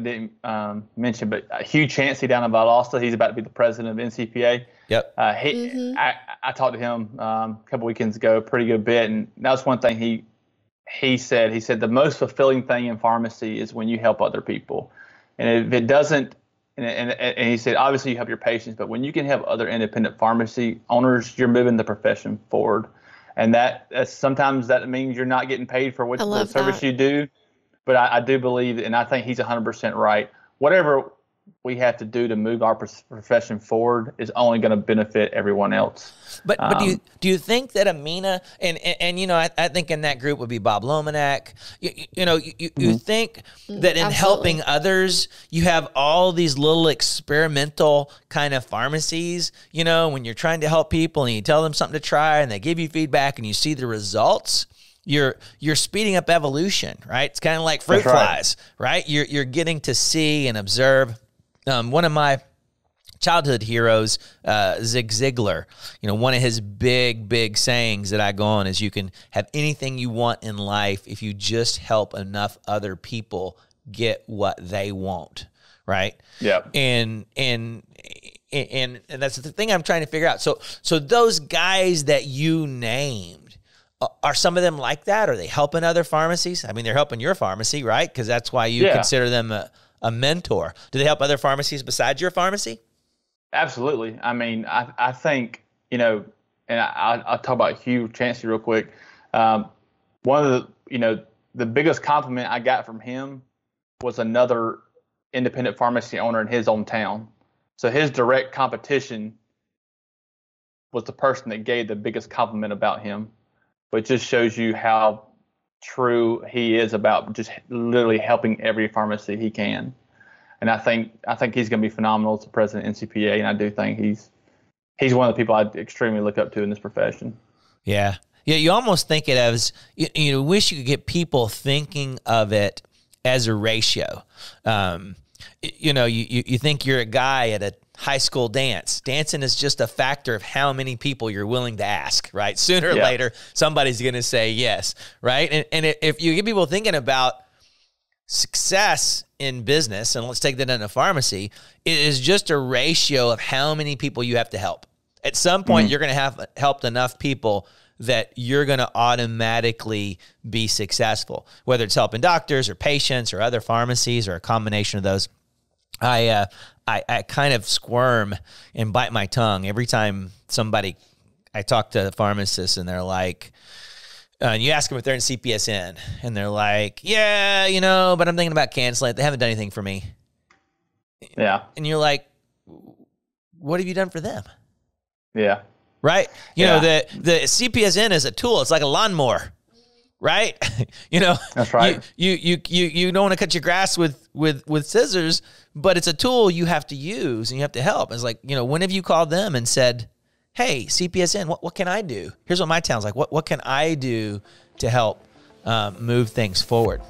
didn't mention, but Hugh Chancey down in Valdosta, he's about to be the president of NCPA. Yep. I talked to him a couple weekends ago, pretty good bit, and that was one thing he said. He said the most fulfilling thing in pharmacy is when you help other people, and if it doesn't, and he said obviously you help your patients, but when you can help other independent pharmacy owners, you're moving the profession forward, and that's sometimes that means you're not getting paid for what the service you do. But I do believe, and I think he's 100% right, whatever we have to do to move our profession forward is only going to benefit everyone else. But do you think that Amina, and you know, I think in that group would be Bob Lomanak, you think that in helping others, you have all these little experimental kind of pharmacies, you know, when you're trying to help people and you tell them something to try and they give you feedback and you see the results, you're speeding up evolution, right? It's kind of like fruit flies, right? You're getting to see and observe. One of my childhood heroes, Zig Ziglar, you know, one of his big sayings that I go on is you can have anything you want in life if you just help enough other people get what they want, right? Yeah. And that's the thing I'm trying to figure out. So those guys that you named, are some of them like that? Are they helping other pharmacies? I mean, they're helping your pharmacy, right? Because that's why you consider them a mentor. Do they help other pharmacies besides your pharmacy? Absolutely. I mean, I think, you know, and I'll talk about Hugh Chancey real quick. One of the, you know, the biggest compliment I got from him was another independent pharmacy owner in his own town. So his direct competition was the person that gave the biggest compliment about him. But it just shows you how true he is about just literally helping every pharmacy he can. And I think he's going to be phenomenal as the president of NCPA, and I do think he's one of the people I extremely look up to in this profession. Yeah. Yeah, you almost think it as, you wish you could get people thinking of it as a ratio. You know, you think you're a guy at a high school dance. Dancing is just a factor of how many people you're willing to ask, right? Sooner or later, somebody's going to say yes, right? And if you get people thinking about success in business, and let's take that into pharmacy, it is just a ratio of how many people you have to help. At some point, you're going to have helped enough people that you're going to automatically be successful, whether it's helping doctors or patients or other pharmacies or a combination of those. I kind of squirm and bite my tongue every time I talk to a pharmacist and they're like, and you ask them if they're in CPSN and they're like, yeah, you know, but I'm thinking about canceling it. They haven't done anything for me. Yeah. And you're like, what have you done for them? Yeah. Right? You know, the CPSN is a tool. It's like a lawnmower, right? You know, that's right. You don't want to cut your grass with scissors, but it's a tool you have to use and you have to help. It's like, you know, when have you called them and said, hey, CPSN, what can I do? Here's what my town's like. What can I do to help move things forward?